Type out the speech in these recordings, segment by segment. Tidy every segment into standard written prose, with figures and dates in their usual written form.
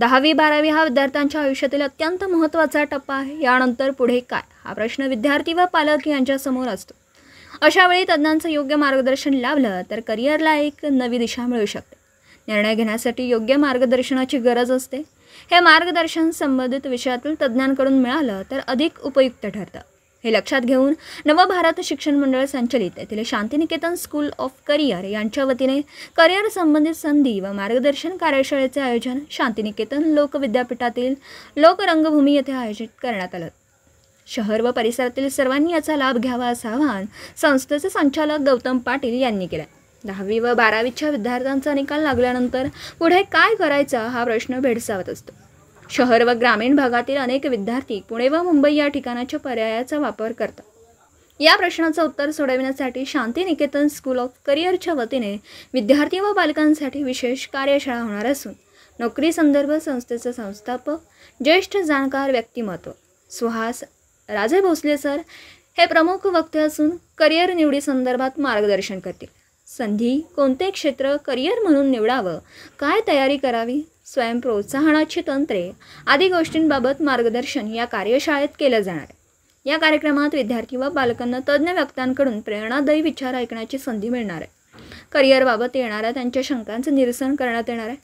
10वी-12वी हा विद्यार्थ्यांच्या आयुष्यातील अत्यंत महत्त्वाचा टप्पा आहे। यानंतर पुढे काय हा प्रश्न विद्यार्थी व पालक यांच्यासमोर असतो। अशा वेळी तज्ञांचं योग्य मार्गदर्शन लाभलं तर करिअरला एक नवी दिशा मिळू शकते। निर्णय घेण्यासाठी योग्य मार्गदर्शनाची गरज असते। हे मार्गदर्शन संबंधित विषयातील तज्ञांकडून मिळालं तर अधिक उपयुक्त ठरतं। हे लक्षात घेऊन नवभारत शिक्षण मंडळ संचलित येथील शांतिनिकेतन स्कूल ऑफ करिअर यांच्या वतीने करिअर संबंधित संधी व मार्गदर्शन कार्यशाळेचे आयोजन शांतिनिकेतन लोकविद्यापीठातील लोकरंगभूमी येथे आयोजित करण्यात आलं। शहर व परिसरातील सर्वांनी याचा लाभ घ्यावा असं आवाहन संस्थेचे संचालक गौतम पाटील यांनी केलं। 10वी व 12वीच्या विद्यार्थ्यांचा निकाल लागल्यानंतर पुढे काय करायचं हा प्रश्न भेडसावत असतो। शहर व ग्रामीण भागातील अनेक विद्यार्थी पुणे व मुंबई या ठिकाणाच्या पर्यायाचा वापर करतात। या प्रश्नाचं उत्तर सोडविण्यासाठी शांतिनिकेतन स्कूल ऑफ करिअरच्या वतीने विद्यार्थी व पालकांसाठी विशेष कार्यशाळा होणार असून नोकरी संदर्भ संस्थेचे संस्थापक ज्येष्ठ जाणकार व्यक्तिमत्व सुहास राजे भोसले सर हे प्रमुख वक्ते असून करिअर निवडी संदर्भात मार्गदर्शन करतील। संधी कोणते क्षेत्र करिअर म्हणून निवडावं, काय तयारी करावी, स्वयंप्रोत्साहनाची तंत्रे आदी गोष्टींबाबत मार्गदर्शन या कार्यशाळेत केलं जाणार आहे। या कार्यक्रमात विद्यार्थी व पालकांना तज्ज्ञ व्यक्त्यांकडून प्रेरणादायी विचार ऐकण्याची संधी मिळणार आहे। करिअरबाबत येणाऱ्या त्यांच्या शंकांचं निरसन करण्यात येणार आहे।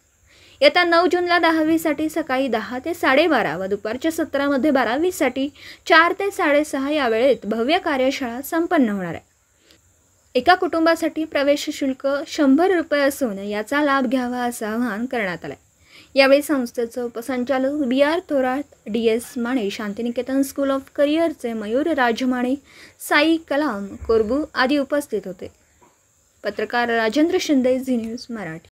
येत्या 9 जूनला 10वीसाठी सकाळी 10 ते 12:30 व दुपारच्या सत्रामध्ये 12वीसाठी 4 ते 6:30 या वेळेत भव्य कार्यशाळा संपन्न होणार आहे। एका कुटुंबासाठी प्रवेश शुल्क 100 रुपये असून याचा लाभ घ्यावा असं आवाहन करण्यात आलं आहे। यावेळी संस्थेचे उपसंचालक BR Thorat, DS Mane, Shantiniketan school of करिअरचे मयूर राजमाने, साई कलाम, कोरबू आदी उपस्थित होते। पत्रकार राजेंद्र शिंदे, झी न्यूज मराठी।